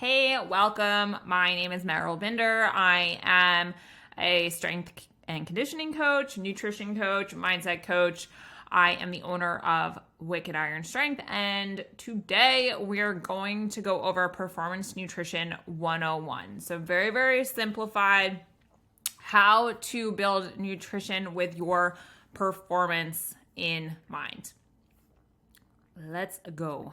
Hey, welcome. My name is Meryl. I am a strength and conditioning coach, nutrition coach, mindset coach. I am the owner of Wicked Iron Strength, and today we're going to go over Performance Nutrition 101. So very, very simplified, how to build nutrition with your performance in mind. Let's go.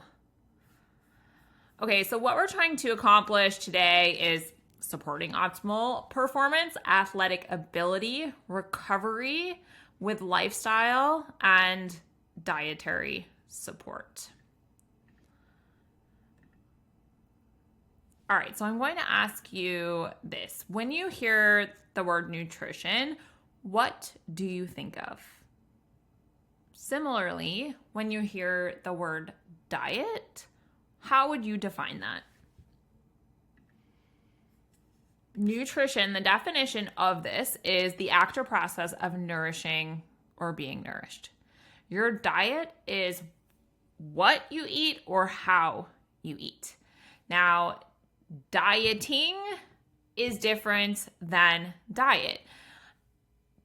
Okay, so what we're trying to accomplish today is supporting optimal performance, athletic ability, recovery with lifestyle, and dietary support. All right, so I'm going to ask you this. When you hear the word nutrition, what do you think of? Similarly, when you hear the word diet, how would you define that? Nutrition, the definition of this is the act or process of nourishing or being nourished. Your diet is what you eat or how you eat. Now, dieting is different than diet.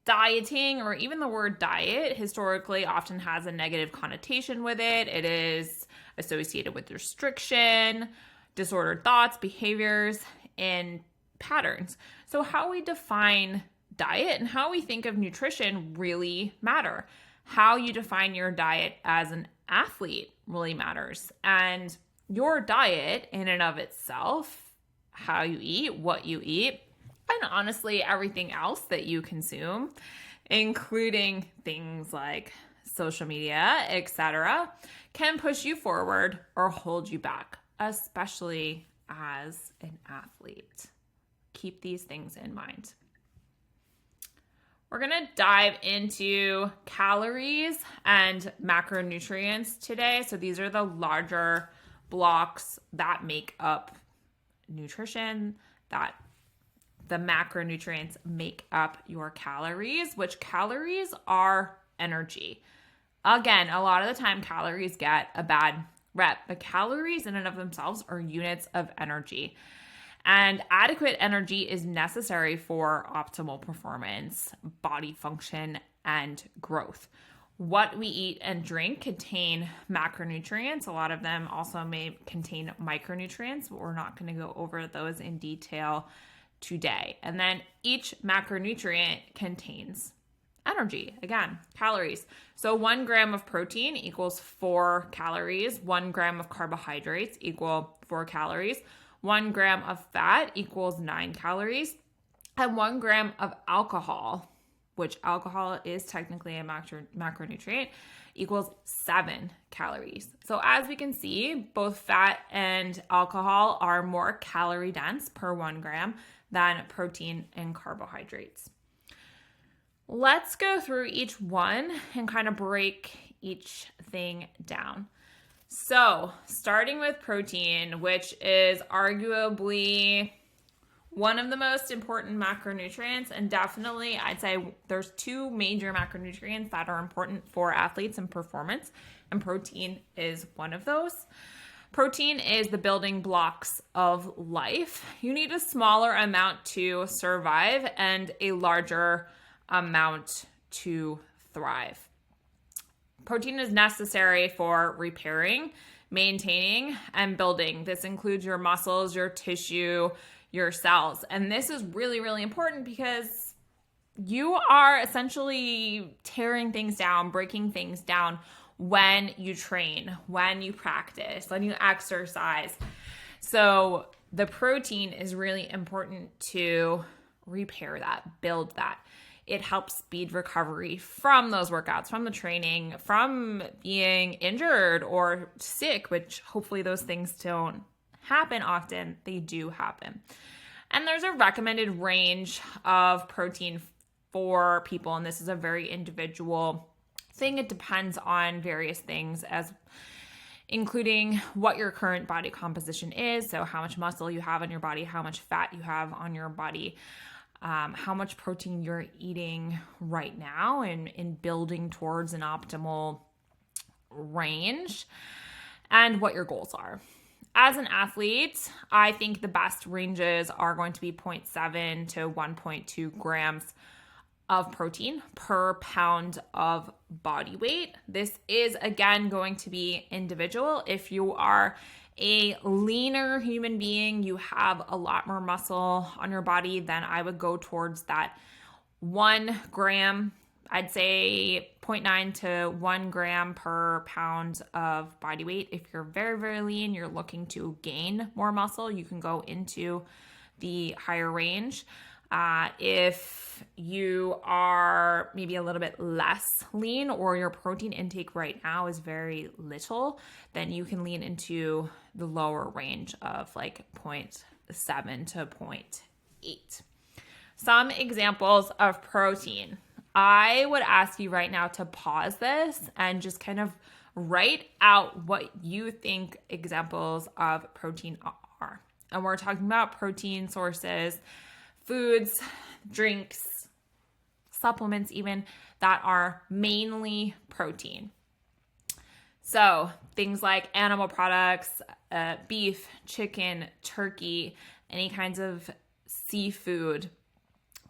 Dieting, or even the word diet, historically often has a negative connotation with it. It is associated with restriction, disordered thoughts, behaviors, and patterns. So how we define diet and how we think of nutrition really matter. How you define your diet as an athlete really matters. And your diet in and of itself, how you eat, what you eat, and honestly, everything else that you consume, including things like social media, etc., can push you forward or hold you back, especially as an athlete. Keep these things in mind. We're going to dive into calories and macronutrients today. So these are the larger blocks that make up nutrition, that the macronutrients make up your calories, which calories are energy. Again, a lot of the time calories get a bad rep, but calories in and of themselves are units of energy. And adequate energy is necessary for optimal performance, body function, and growth. What we eat and drink contain macronutrients. A lot of them also may contain micronutrients, but we're not going to go over those in detail today. And then each macronutrient contains energy, again, calories. So 1 gram of protein equals 4 calories. 1 gram of carbohydrates equal 4 calories. 1 gram of fat equals 9 calories. And 1 gram of alcohol, which alcohol is technically a macronutrient, equals 7 calories. So as we can see, both fat and alcohol are more calorie dense per 1 gram than protein and carbohydrates. Let's go through each one and kind of break each thing down. So starting with protein, which is arguably one of the most important macronutrients, and definitely I'd say there's 2 major macronutrients that are important for athletes and performance, and protein is one of those. Protein is the building blocks of life. You need a smaller amount to survive and a larger amount to thrive. Protein is necessary for repairing, maintaining, and building. This includes your muscles, your tissue, your cells. And this is really, really important because you are essentially tearing things down, breaking things down when you train, when you practice, when you exercise. So the protein is really important to repair that, build that. It helps speed recovery from those workouts, from the training, from being injured or sick, which hopefully those things don't happen often. They do happen. And there's a recommended range of protein for people, and this is a very individual thing. It depends on various things, as including what your current body composition is. So how much muscle you have on your body, how much fat you have on your body, how much protein you're eating right now and in building towards an optimal range, and what your goals are. as an athlete, I think the best ranges are going to be 0.7 to 1.2 grams of protein per pound of body weight. This is, again, going to be individual. If you are a leaner human being, you have a lot more muscle on your body, then I would go towards that 1 gram. I'd say 0.9 to 1 gram per pound of body weight. If you're very, very lean, you're looking to gain more muscle, you can go into the higher range. If you are maybe a little bit less lean or your protein intake right now is very little, then you can lean into the lower range of like 0.7 to 0.8. Some examples of protein. I would ask you right now to pause this and just kind of write out what you think examples of protein are. And we're talking about protein sources, foods, drinks, supplements even, that are mainly protein. So things like animal products, beef, chicken, turkey, any kinds of seafood.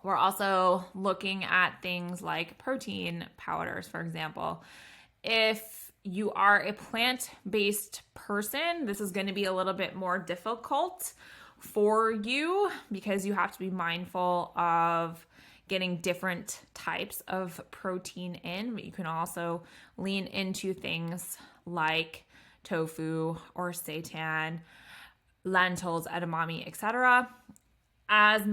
We're also looking at things like protein powders, for example. If you are a plant-based person, this is going to be a little bit more difficult for you because you have to be mindful of getting different types of protein in, but you can also lean into things like tofu or seitan, lentils, edamame, etc. as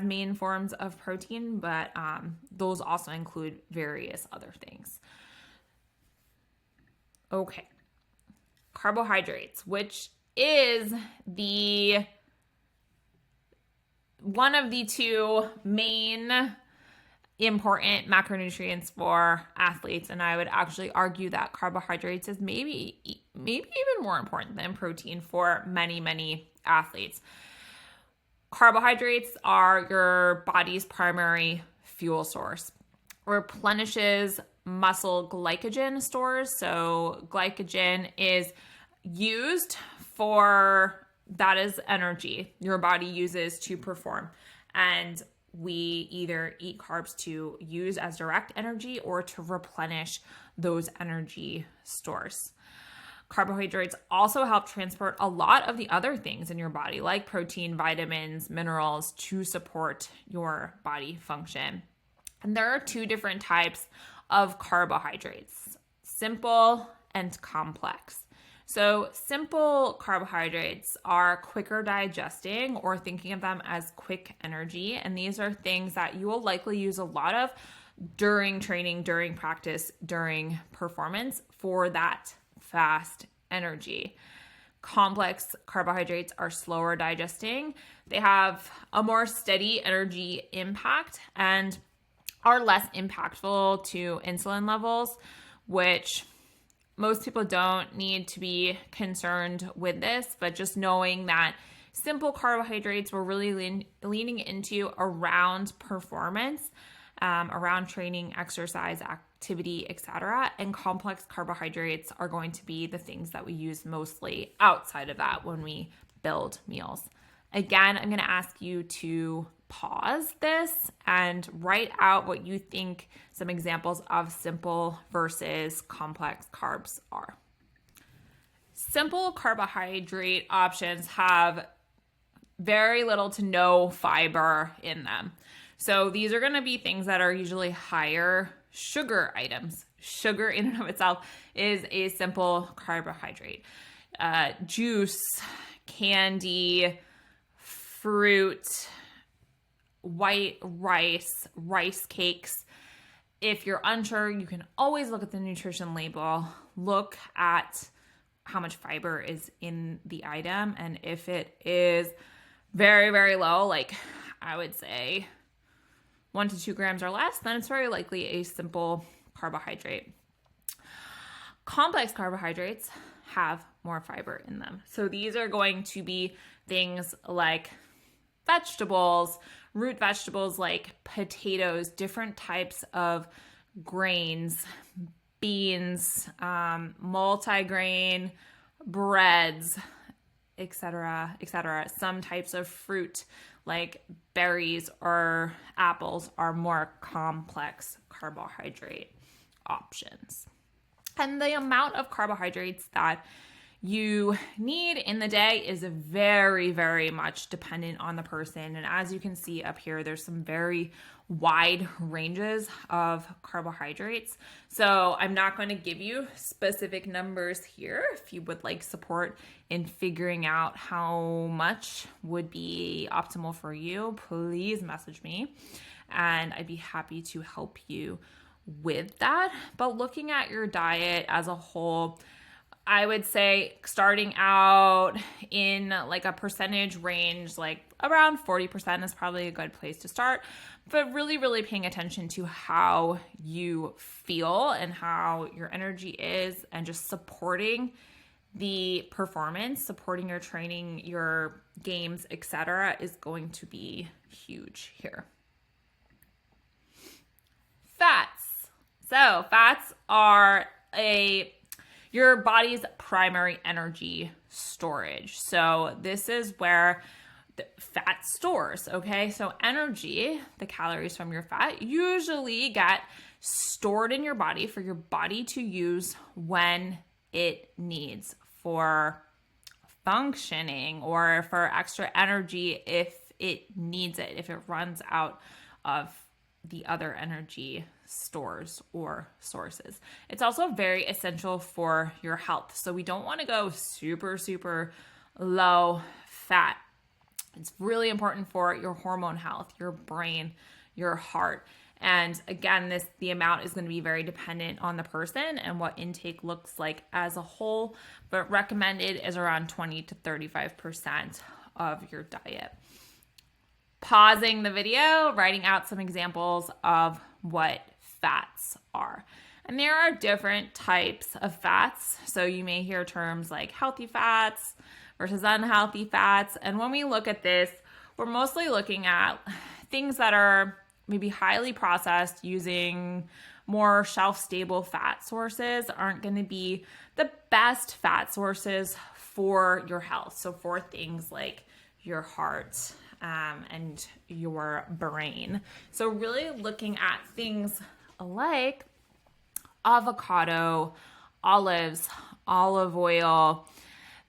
main forms of protein, but those also include various other things. Okay, carbohydrates, which is one of the two main important macronutrients for athletes, and I would actually argue that carbohydrates is maybe even more important than protein for many athletes. Carbohydrates are your body's primary fuel source. Replenishes muscle glycogen stores. So glycogen is used for, that is energy your body uses to perform. And we either eat carbs to use as direct energy or to replenish those energy stores. Carbohydrates also help transport a lot of the other things in your body, like protein, vitamins, minerals, to support your body function. And there are two different types of carbohydrates, simple and complex. So simple carbohydrates are quicker digesting, or thinking of them as quick energy. And these are things that you will likely use a lot of during training, during practice, during performance for that fast energy. Complex carbohydrates are slower digesting. They have a more steady energy impact and are less impactful to insulin levels, which most people don't need to be concerned with this, but just knowing that simple carbohydrates we're really leaning into around performance, around training, exercise, activity, etc. And complex carbohydrates are going to be the things that we use mostly outside of that when we build meals. Again, I'm going to ask you to pause this and write out what you think some examples of simple versus complex carbs are. Simple carbohydrate options have very little to no fiber in them. So these are going to be things that are usually higher sugar items. Sugar in and of itself is a simple carbohydrate. Juice, candy, fruit, white rice, rice cakes. If you're unsure, you can always look at the nutrition label, look at how much fiber is in the item, and if it is very, very low, like I would say 1 to 2 grams or less, then it's very likely a simple carbohydrate. Complex carbohydrates have more fiber in them. So these are going to be things like vegetables, root vegetables like potatoes, different types of grains, beans, multigrain, breads, etc., etc. Some types of fruit like berries or apples are more complex carbohydrate options. And the amount of carbohydrates that you need in the day is very, very much dependent on the person. And as you can see up here, there's some very wide ranges of carbohydrates. So I'm not going to give you specific numbers here. If you would like support in figuring out how much would be optimal for you, please message me and I'd be happy to help you with that. But looking at your diet as a whole, I would say starting out in like a percentage range, like around 40% is probably a good place to start, but really, really paying attention to how you feel and how your energy is and just supporting the performance, supporting your training, your games, etc., is going to be huge here. Fats. So fats are your body's primary energy storage. So this is where the fat stores, okay? So energy, the calories from your fat, usually get stored in your body for your body to use when it needs for functioning or for extra energy if it needs it, if it runs out of the other energy stores or sources. It's also very essential for your health. So we don't want to go super, super low fat. It's really important for your hormone health, your brain, your heart. And again, the amount is going to be very dependent on the person and what intake looks like as a whole, but recommended is around 20 to 35% of your diet. Pausing the video, writing out some examples of what fats are. And there are different types of fats. So you may hear terms like healthy fats versus unhealthy fats. And when we look at this, we're mostly looking at things that are maybe highly processed using more shelf-stable fat sources aren't going to be the best fat sources for your health. So for things like your heart and your brain. So really looking at things like avocado, olives, olive oil,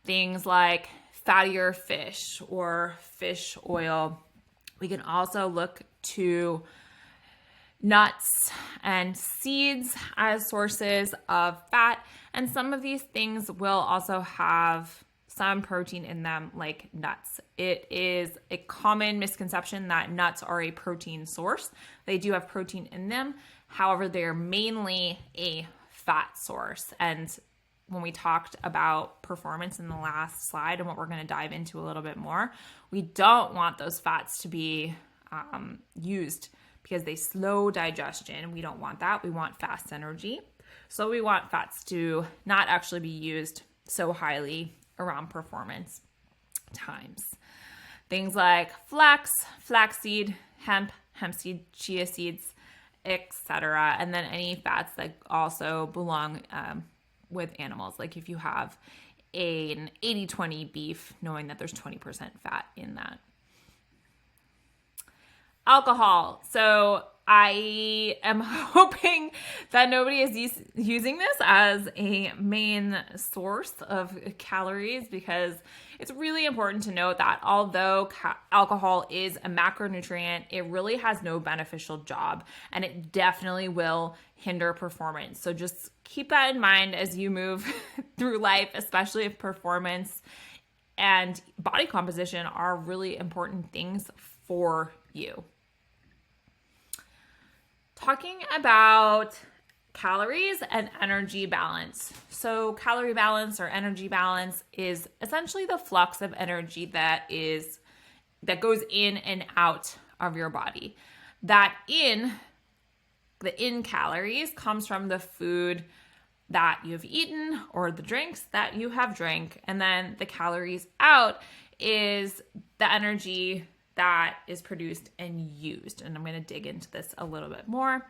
things like fattier fish or fish oil. We can also look to nuts and seeds as sources of fat. And some of these things will also have some protein in them, like nuts. It is a common misconception that nuts are a protein source. They do have protein in them. However, they're mainly a fat source. And when we talked about performance in the last slide and what we're going to dive into a little bit more, we don't want those fats to be used because they slow digestion. We don't want that. We want fast energy. So we want fats to not actually be used so highly around performance times. Things like flax, flaxseed, hemp seed, chia seeds, etc. And then any fats that also belong with animals. Like if you have an 80-20 beef, knowing that there's 20% fat in that. Alcohol. So I am hoping that nobody is using this as a main source of calories, because it's really important to note that although alcohol is a macronutrient, it really has no beneficial job, and it definitely will hinder performance. So just keep that in mind as you move through life, especially if performance and body composition are really important things for you. Talking about calories and energy balance. So calorie balance or energy balance is essentially the flux of energy that goes in and out of your body. The in calories comes from the food that you've eaten or the drinks that you have drank. And then the calories out is the energy that is produced and used. And I'm going to dig into this a little bit more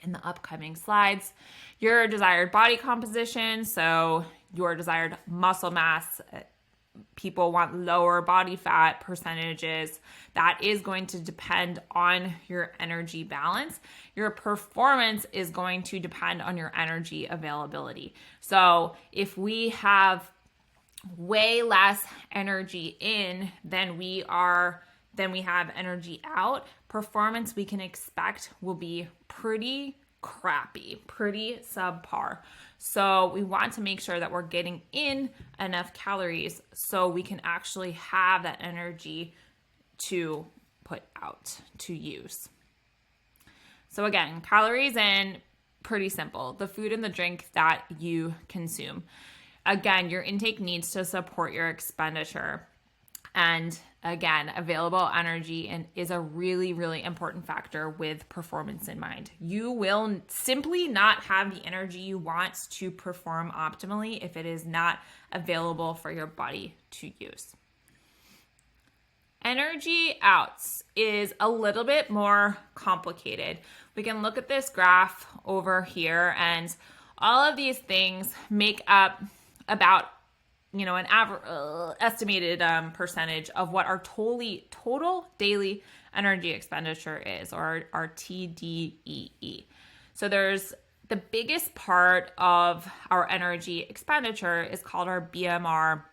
in the upcoming slides. Your desired body composition, so your desired muscle mass, people want lower body fat percentages. That is going to depend on your energy balance. Your performance is going to depend on your energy availability. So if we have way less energy in than we have energy out, performance we can expect will be pretty crappy, pretty subpar. So we want to make sure that we're getting in enough calories so we can actually have that energy to put out, to use. So again, calories in, pretty simple. The food and the drink that you consume. Again, your intake needs to support your expenditure. And again, available energy is a really, really important factor with performance in mind. You will simply not have the energy you want to perform optimally if it is not available for your body to use. Energy outs is a little bit more complicated. We can look at this graph over here, and all of these things make up about an estimated percentage of what our total daily energy expenditure is, or our TDEE. So there's the biggest part of our energy expenditure is called our BMR.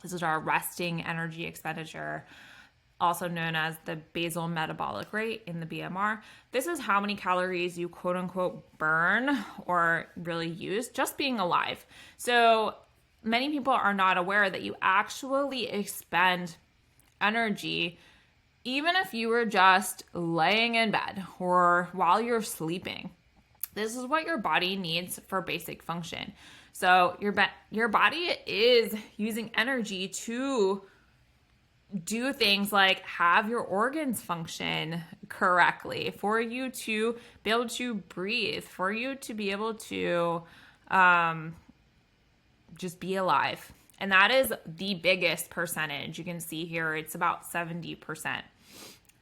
This is our resting energy expenditure, also known as the basal metabolic rate in the BMR. This is how many calories you quote unquote burn or really use just being alive. So many people are not aware that you actually expend energy even if you were just laying in bed or while you're sleeping. This is what your body needs for basic function. So your body is using energy to do things like have your organs function correctly, for you to be able to breathe, for you to be able to just be alive. And that is the biggest percentage. You can see here it's about 70%.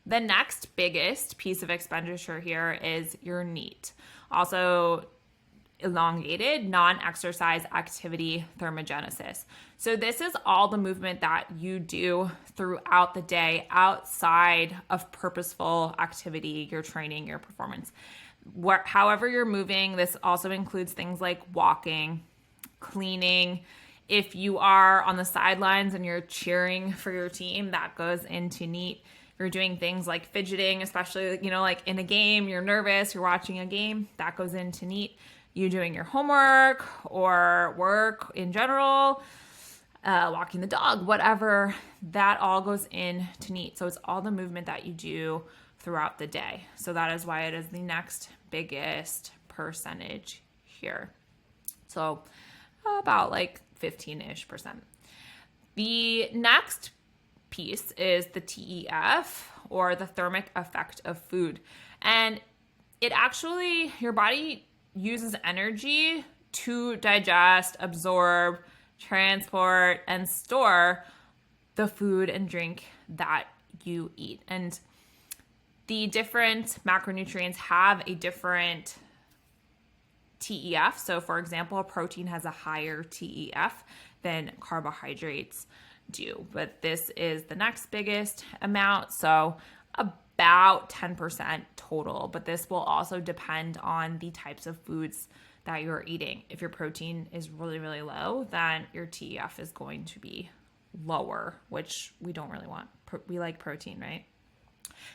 The next biggest piece of expenditure here is your NEAT, also elongated non-exercise activity thermogenesis. So this is all the movement that you do throughout the day outside of purposeful activity, your training, your performance. However you're moving, this also includes things like walking, cleaning. If you are on the sidelines and you're cheering for your team, that goes into NEAT. You're doing things like fidgeting, especially, like in a game, you're nervous, you're watching a game, that goes into NEAT. You doing your homework or work in general, walking the dog, whatever, that all goes into NEAT. So it's all the movement that you do throughout the day. So that is why it is the next biggest percentage here. So about like 15-ish%. The next piece is the TEF, or the thermic effect of food. And it actually, your body uses energy to digest, absorb, transport, and store the food and drink that you eat. And the different macronutrients have a different TEF. So for example, protein has a higher TEF than carbohydrates do, but this is the next biggest amount. So about 10% total, but this will also depend on the types of foods that you're eating. If your protein is really, really low, then your TEF is going to be lower, which we don't really want. We like protein, right?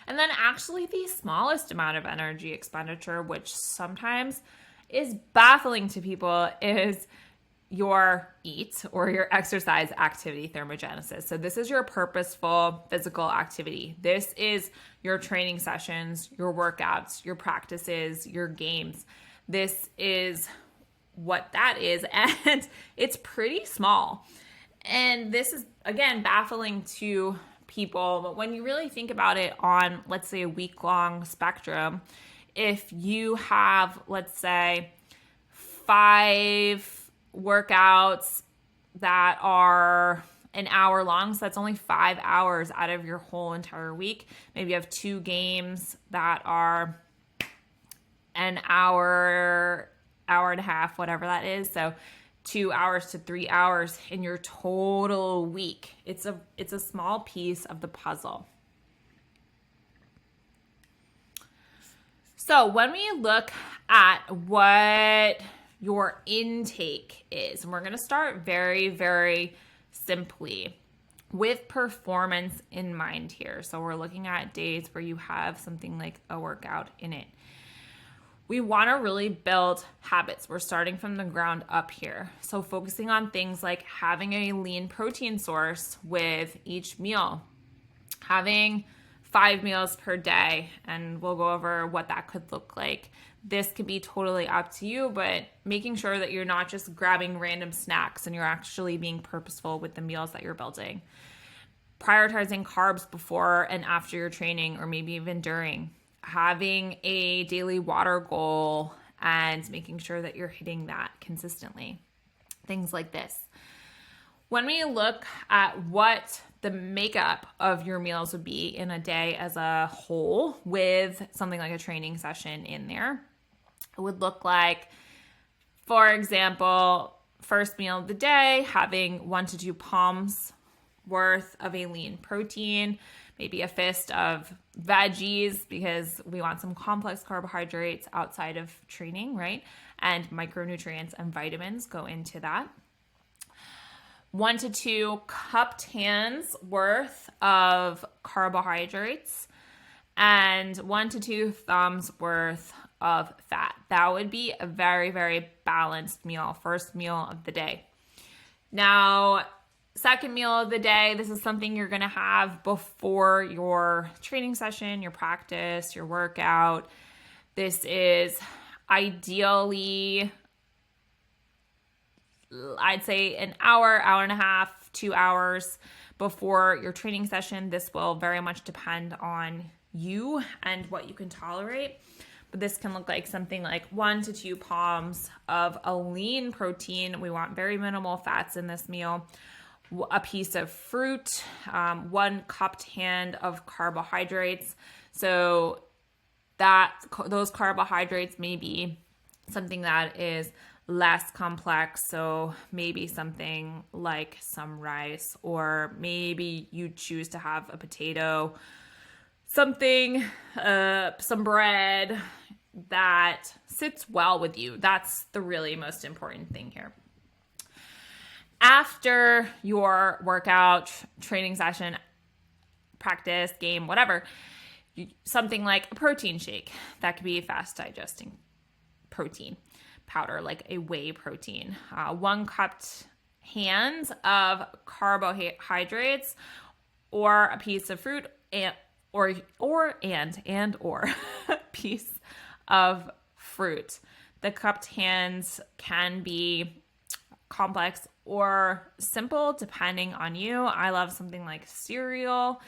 And then actually the smallest amount of energy expenditure, which sometimes is baffling to people, is your EAT, or your exercise activity thermogenesis. So this is your purposeful physical activity. This is your training sessions, your workouts, your practices, your games. This is what that is, and it's pretty small. And this is, again, baffling to people, but when you really think about it on, let's say, a week-long spectrum, if you have, let's say, 5 workouts that are an hour long, so that's only 5 hours out of your whole entire week. Maybe you have 2 games that are an hour, hour and a half, whatever that is. So 2 hours to 3 hours in your total week. It's a small piece of the puzzle. So when we look at what your intake is, and we're going to start very, very simply with performance in mind here. So we're looking at days where you have something like a workout in it. We want to really build habits. We're starting from the ground up here. So focusing on things like having a lean protein source with each meal, having 5 meals per day, and we'll go over what that could look like. This could be totally up to you, but making sure that you're not just grabbing random snacks and you're actually being purposeful with the meals that you're building. Prioritizing carbs before and after your training, or maybe even during. Having a daily water goal and making sure that you're hitting that consistently. Things like this. When we look at what the makeup of your meals would be in a day as a whole with something like a training session in there, it would look like, for example, first meal of the day, having 1 to 2 palms worth of a lean protein, maybe a fist of veggies because we want some complex carbohydrates outside of training, right? And micronutrients and vitamins go into that. 1 to 2 cupped hands worth of carbohydrates and 1 to 2 thumbs worth of fat. That would be a very, very balanced meal, first meal of the day. Now, second meal of the day, this is something you're going to have before your training session, your practice, your workout. This is ideally, I'd say an hour, hour and a half, 2 hours before your training session. This will very much depend on you and what you can tolerate. But this can look like something like 1 to 2 palms of a lean protein. We want very minimal fats in this meal. A piece of fruit, 1 cupped hand of carbohydrates. So those carbohydrates may be something that is less complex. So maybe something like some rice, or maybe you choose to have a potato, something, some bread that sits well with you. That's the really most important thing here. After your workout, training session, practice, game, whatever, something like a protein shake. That could be a fast digesting protein powder, like a whey protein. 1 cupped hands of carbohydrates, or a piece of fruit, or piece of fruit. The cupped hands can be complex or simple depending on you. I love something like cereal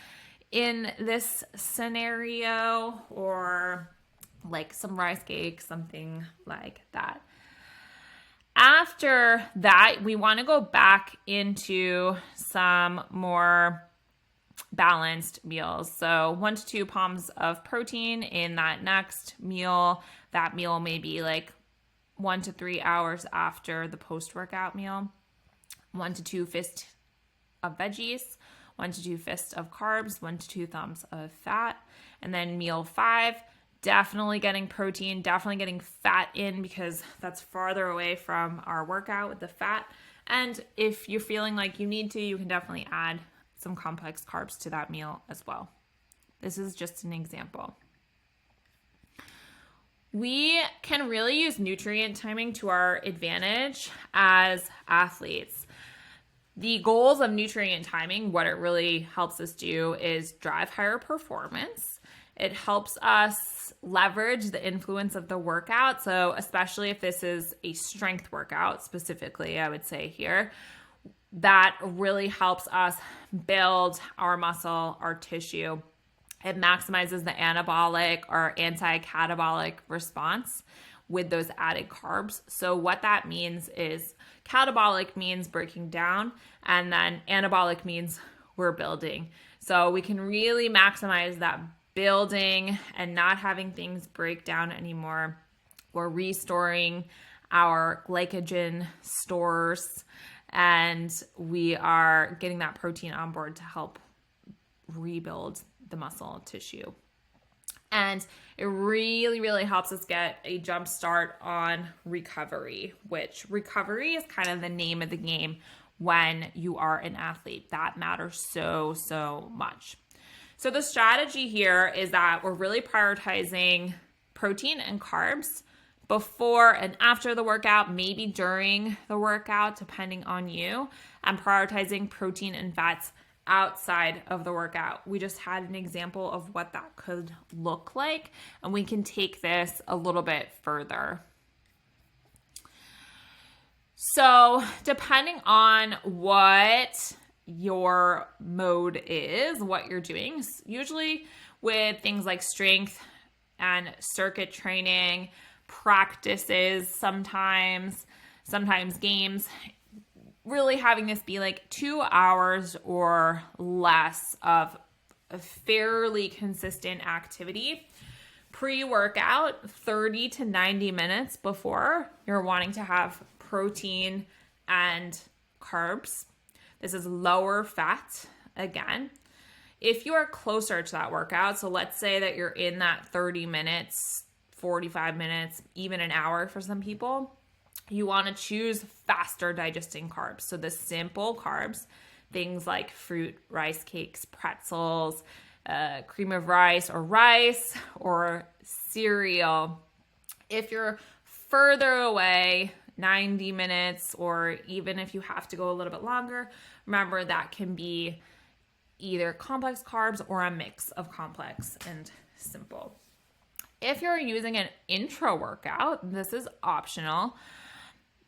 in this scenario, or like some rice cake, something like that. After that, we want to go back into some more balanced meals. So 1 to 2 palms of protein in that next meal. That meal may be like 1 to 3 hours after the post-workout meal. 1 to 2 fists of veggies, 1 to 2 fists of carbs, 1 to 2 thumbs of fat. And then meal 5, definitely getting protein, definitely getting fat in, because that's farther away from our workout with the fat. And if you're feeling like you need to, you can definitely add some complex carbs to that meal as well. This is just an example. We can really use nutrient timing to our advantage as athletes. The goals of nutrient timing, what it really helps us do is drive higher performance. It helps us leverage the influence of the workout. So especially if this is a strength workout specifically, I would say here, that really helps us build our muscle, our tissue. It maximizes the anabolic or anti-catabolic response with those added carbs. So what that means is catabolic means breaking down, and then anabolic means we're building. So we can really maximize that building and not having things break down anymore. We're restoring our glycogen stores, and we are getting that protein on board to help rebuild the muscle tissue. And it really, really helps us get a jump start on recovery, which recovery is kind of the name of the game when you are an athlete. That matters so, so much. So the strategy here is that we're really prioritizing protein and carbs before and after the workout, maybe during the workout, depending on you, and prioritizing protein and fats outside of the workout. We just had an example of what that could look like, and we can take this a little bit further. So depending on what your mode is, what you're doing, usually with things like strength and circuit training, practices, sometimes games, really having this be like 2 hours or less of a fairly consistent activity. Pre-workout, 30 to 90 minutes before, you're wanting to have protein and carbs. This is lower fat again. If you are closer to that workout, so let's say that you're in that 30 minutes, 45 minutes, even an hour for some people, you want to choose faster digesting carbs. So the simple carbs, things like fruit, rice cakes, pretzels, cream of rice or cereal. If you're further away, 90 minutes, or even if you have to go a little bit longer, remember that can be either complex carbs or a mix of complex and simple. If you're using an intra workout, this is optional.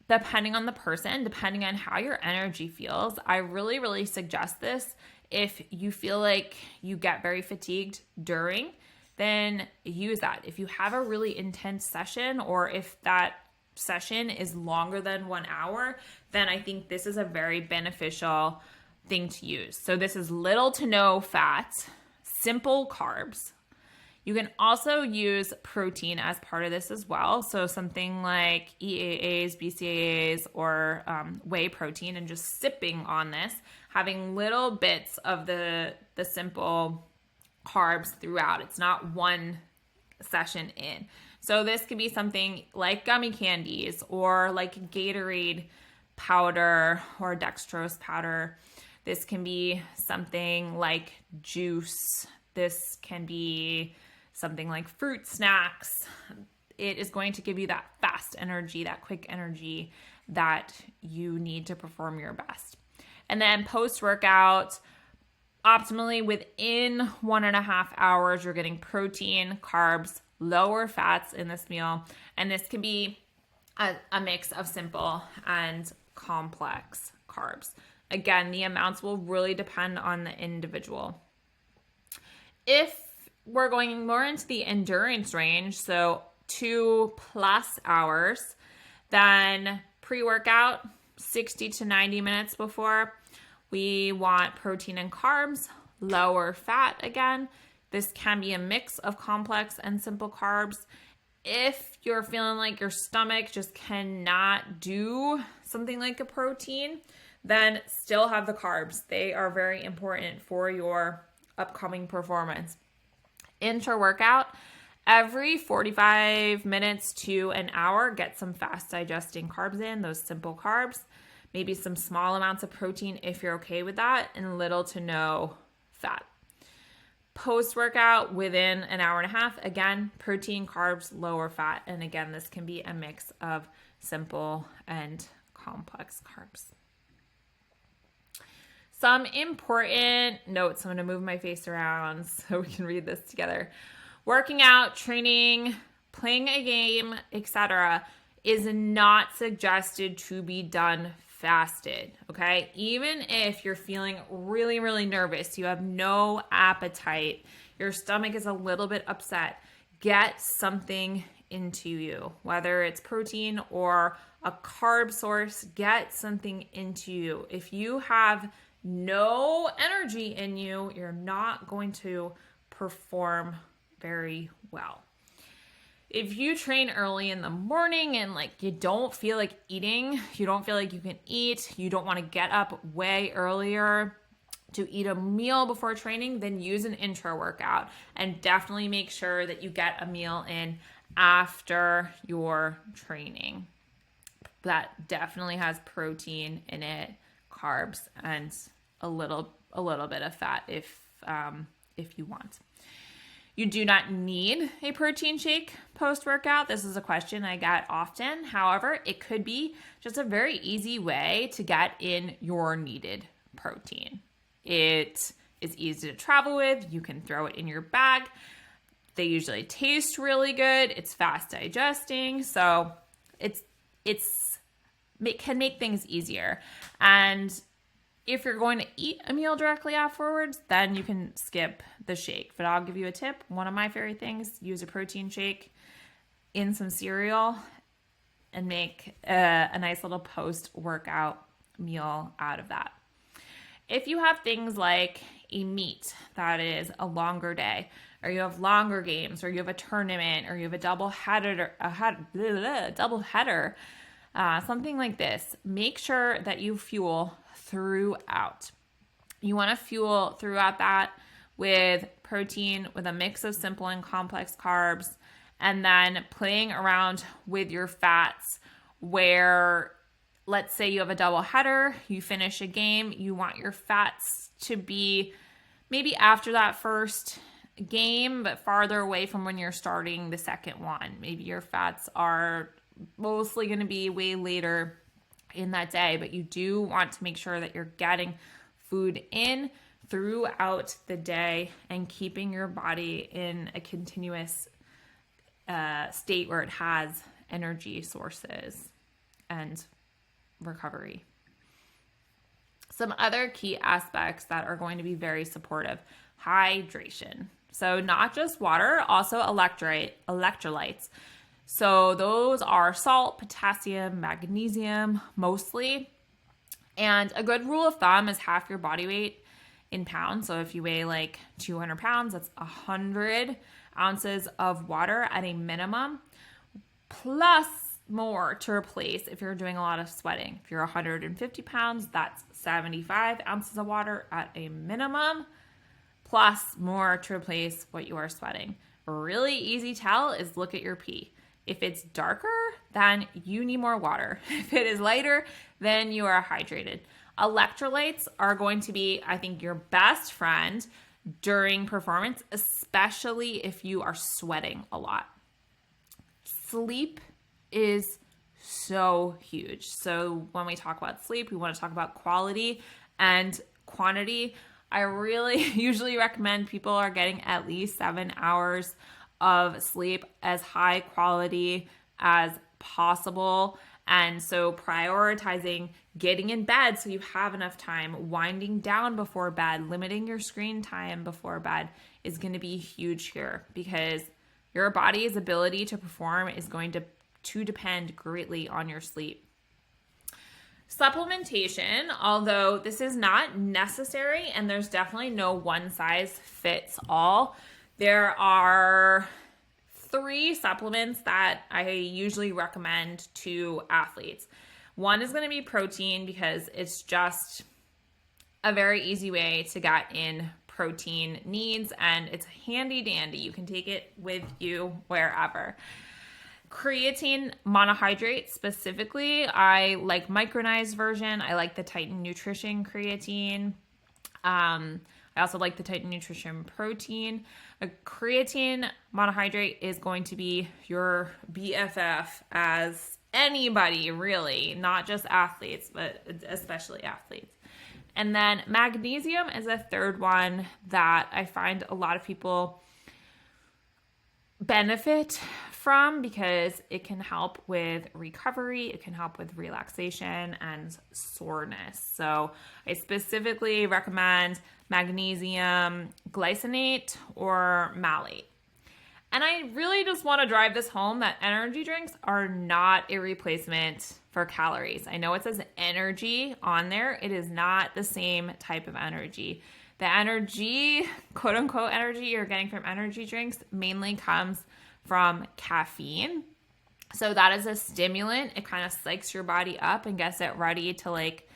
Depending on the person, depending on how your energy feels, I really, really suggest this. If you feel like you get very fatigued during, then use that. If you have a really intense session, or if that session is longer than 1 hour, then I think this is a very beneficial thing to use. So this is little to no fat, simple carbs. You can also use protein as part of this as well. So something like EAAs, BCAAs, or whey protein, and just sipping on this, having little bits of the simple carbs throughout. It's not one session in. So this could be something like gummy candies, or like Gatorade powder or dextrose powder. This can be something like juice. This can be something like fruit snacks. It is going to give you that fast energy, that quick energy that you need to perform your best. And then post-workout, optimally within 1.5 hours, you're getting protein, carbs, lower fats in this meal. And this can be a mix of simple and complex carbs. Again, the amounts will really depend on the individual. If we're going more into the endurance range, so 2+ hours, then pre-workout, 60 to 90 minutes before, we want protein and carbs, lower fat again. This can be a mix of complex and simple carbs. If you're feeling like your stomach just cannot do something like a protein, then still have the carbs. They are very important for your upcoming performance. Intra-workout, every 45 minutes to an hour, get some fast digesting carbs in, those simple carbs, maybe some small amounts of protein if you're okay with that, and little to no fat. Post-workout, within an hour and a half, again, protein, carbs, lower fat, and again, this can be a mix of simple and complex carbs. Some important notes. I'm going to move my face around so we can read this together. Working out, training, playing a game, etc. is not suggested to be done fasted, okay? Even if you're feeling really, really nervous, you have no appetite, your stomach is a little bit upset, get something into you, whether it's protein or a carb source, get something into you. If you have no energy in you, you're not going to perform very well. if you train early in the morning and like you don't feel like eating, you don't feel like you can eat, you don't want to get up way earlier to eat a meal before training, then use an intra workout and definitely make sure that you get a meal in after your training. That definitely has protein in it, carbs, and a little bit of fat if you want. You do not need a protein shake post-workout. This is a question I get often. However, it could be just a very easy way to get in your needed protein. It is easy to travel with. You can throw it in your bag. They usually taste really good. It's fast digesting. So it can make things easier. And if you're going to eat a meal directly afterwards, then you can skip the shake. But I'll give you a tip. One of my favorite things, use a protein shake in some cereal and make a nice little post-workout meal out of that. If you have things like a meet that is a longer day, or you have longer games, or you have a tournament, or you have a double header, something like this, make sure that you fuel throughout. You want to fuel throughout that with protein, with a mix of simple and complex carbs, and then playing around with your fats where, let's say you have a double header, you finish a game, you want your fats to be maybe after that first game, but farther away from when you're starting the second one. Maybe your fats are mostly going to be way later in that day, but you do want to make sure that you're getting food in throughout the day and keeping your body in a continuous state where it has energy sources and recovery. Some other key aspects that are going to be very supportive: hydration. So not just water, also electrolytes. So those are salt, potassium, magnesium, mostly. And a good rule of thumb is half your body weight in pounds. So if you weigh like 200 pounds, that's 100 ounces of water at a minimum, plus more to replace if you're doing a lot of sweating. If you're 150 pounds, that's 75 ounces of water at a minimum, plus more to replace what you are sweating. A really easy tell is look at your pee. If it's darker, then you need more water. If it is lighter, then you are hydrated. Electrolytes are going to be, I think, your best friend during performance, especially if you are sweating a lot. Sleep is so huge. So when we talk about sleep, we want to talk about quality and quantity. I really usually recommend people are getting at least 7 hours of sleep, as high quality as possible. And so prioritizing getting in bed so you have enough time, winding down before bed, limiting your screen time before bed is going to be huge here, because your body's ability to perform is going to depend greatly on your sleep. Supplementation, although this is not necessary and there's definitely no one size fits all, there are 3 supplements that I usually recommend to athletes. One is going to be protein, because it's just a very easy way to get in protein needs, and it's handy dandy. You can take it with you wherever. Creatine monohydrate specifically, I like micronized version. I like the Titan Nutrition creatine. I also like the Titan Nutrition protein. A creatine monohydrate is going to be your BFF as anybody, really, not just athletes, but especially athletes. And then magnesium is a third one that I find a lot of people benefit from, because it can help with recovery, it can help with relaxation and soreness. So I specifically recommend magnesium glycinate or malate. And I really just want to drive this home that energy drinks are not a replacement for calories. I know it says energy on there. It is not the same type of energy. The energy, quote unquote energy, you're getting from energy drinks mainly comes from caffeine. So that is a stimulant. It kind of psychs your body up and gets it ready to like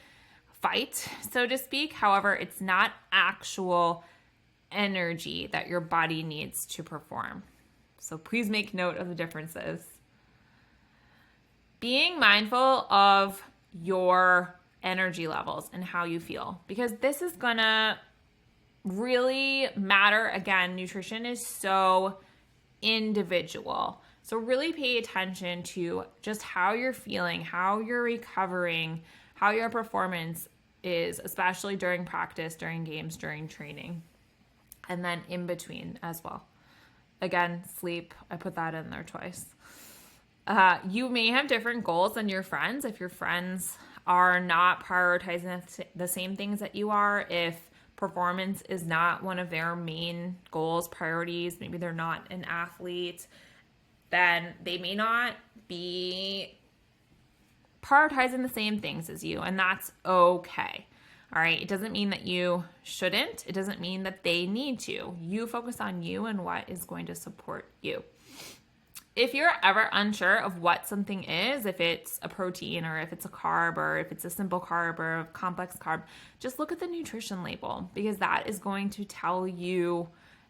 fight, so to speak. However, it's not actual energy that your body needs to perform. So please make note of the differences. Being mindful of your energy levels and how you feel, because this is gonna really matter. Again, nutrition is so individual. So really pay attention to just how you're feeling, how you're recovering, how your performance is, especially during practice, during games, during training, and then in between as well. Again, sleep, I put that in there twice. You may have different goals than your friends. If your friends are not prioritizing the same things that you are, if performance is not one of their main goals, priorities, maybe they're not an athlete, then they may not be prioritizing the same things as you, and that's okay. All right. It doesn't mean that you shouldn't. It doesn't mean that they need to. You focus on you and what is going to support you. If you're ever unsure of what something is, if it's a protein or if it's a carb or if it's a simple carb or a complex carb, just look at the nutrition label, because that is going to tell you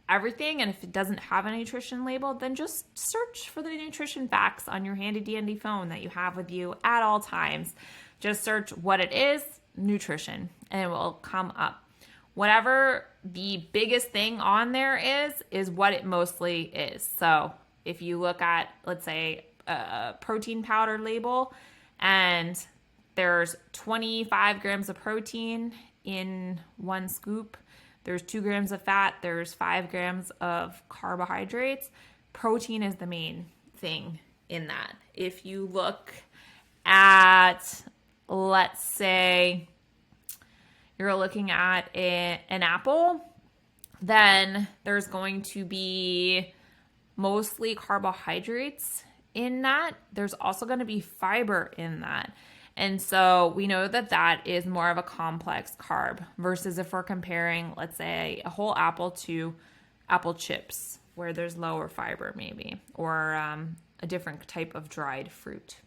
everything. And if it doesn't have a nutrition label, then just search for the nutrition facts on your handy dandy phone that you have with you at all times. Just search what it is, nutrition, and it will come up. Whatever the biggest thing on there is what it mostly is. So if you look at, let's say, a protein powder label, and there's 25 grams of protein in one scoop, there's 2 grams of fat, there's 5 grams of carbohydrates. Protein is the main thing in that. If you look at, let's say, you're looking at an apple, then there's going to be mostly carbohydrates in that. There's also going to be fiber in that. And so we know that that is more of a complex carb versus if we're comparing, let's say, a whole apple to apple chips, where there's lower fiber maybe, or a different type of dried fruit.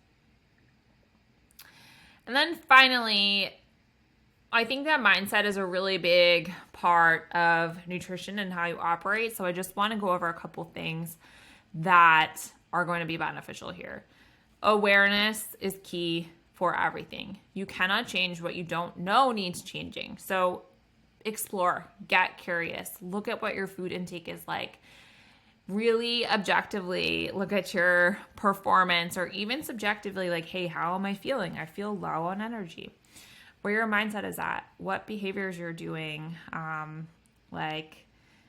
And then finally, I think that mindset is a really big part of nutrition and how you operate. So I just want to go over a couple things that are going to be beneficial here. Awareness is key for everything. You cannot change what you don't know needs changing. So explore, get curious, look at what your food intake is like. Really objectively look at your performance, or even subjectively, like, hey, how am I feeling? I feel low on energy. Where your mindset is at, what behaviors you're doing, like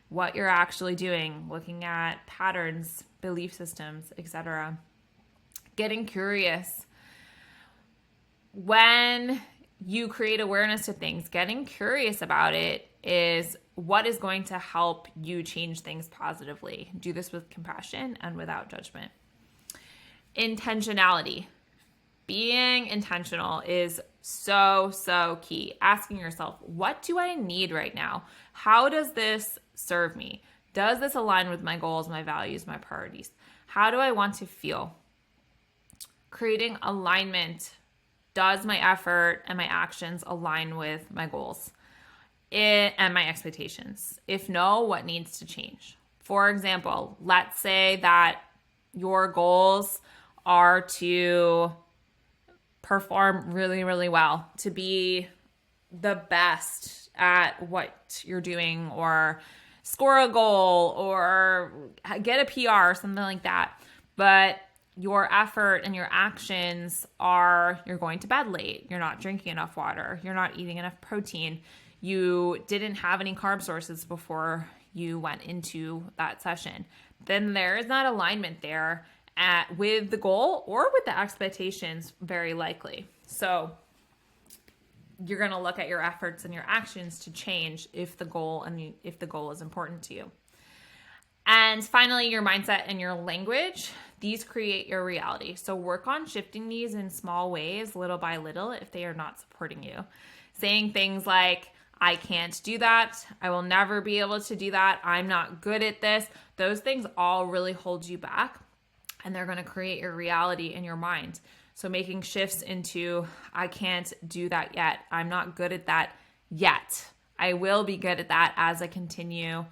what you're actually doing, looking at patterns, belief systems, etc. Getting curious. When you create awareness to things, getting curious about it is what is going to help you change things positively. Do this with compassion and without judgment. Intentionality. Being intentional is so key. Asking yourself, what do I need right now? How does this serve me? Does this align with my goals, my values, my priorities? How do I want to feel? Creating alignment. Does my effort and my actions align with my goals and my expectations? If no, what needs to change? For example, let's say that your goals are to perform really, really well, to be the best at what you're doing, or score a goal, or get a PR, or something like that. But your effort and your actions are, you're going to bed late, you're not drinking enough water, you're not eating enough protein, you didn't have any carb sources before you went into that session, then there is not alignment there with the goal or with the expectations, very likely. So you're going to look at your efforts and your actions to change if the goal is important to you. And finally, your mindset and your language, these create your reality. So work on shifting these in small ways, little by little, if they are not supporting you. Saying things like, I can't do that. I will never be able to do that. I'm not good at this. Those things all really hold you back, and they're going to create your reality in your mind. So making shifts into, I can't do that yet. I'm not good at that yet. I will be good at that as I continue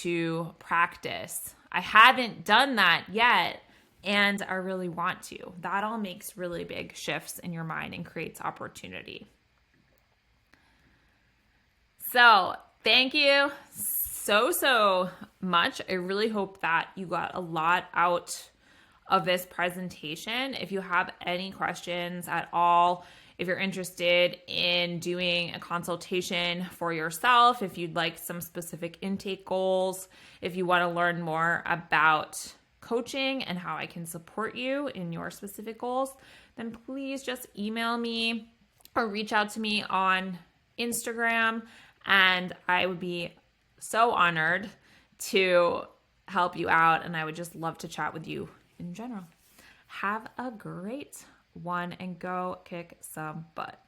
to practice. I haven't done that yet, and I really want to. That all makes really big shifts in your mind and creates opportunity. So thank you so much. I really hope that you got a lot out of this presentation. If you have any questions at all, if you're interested in doing a consultation for yourself, if you'd like some specific intake goals, if you want to learn more about coaching and how I can support you in your specific goals, then please just email me or reach out to me on Instagram, and I would be so honored to help you out, and I would just love to chat with you in general. Have a great one and go kick some butt.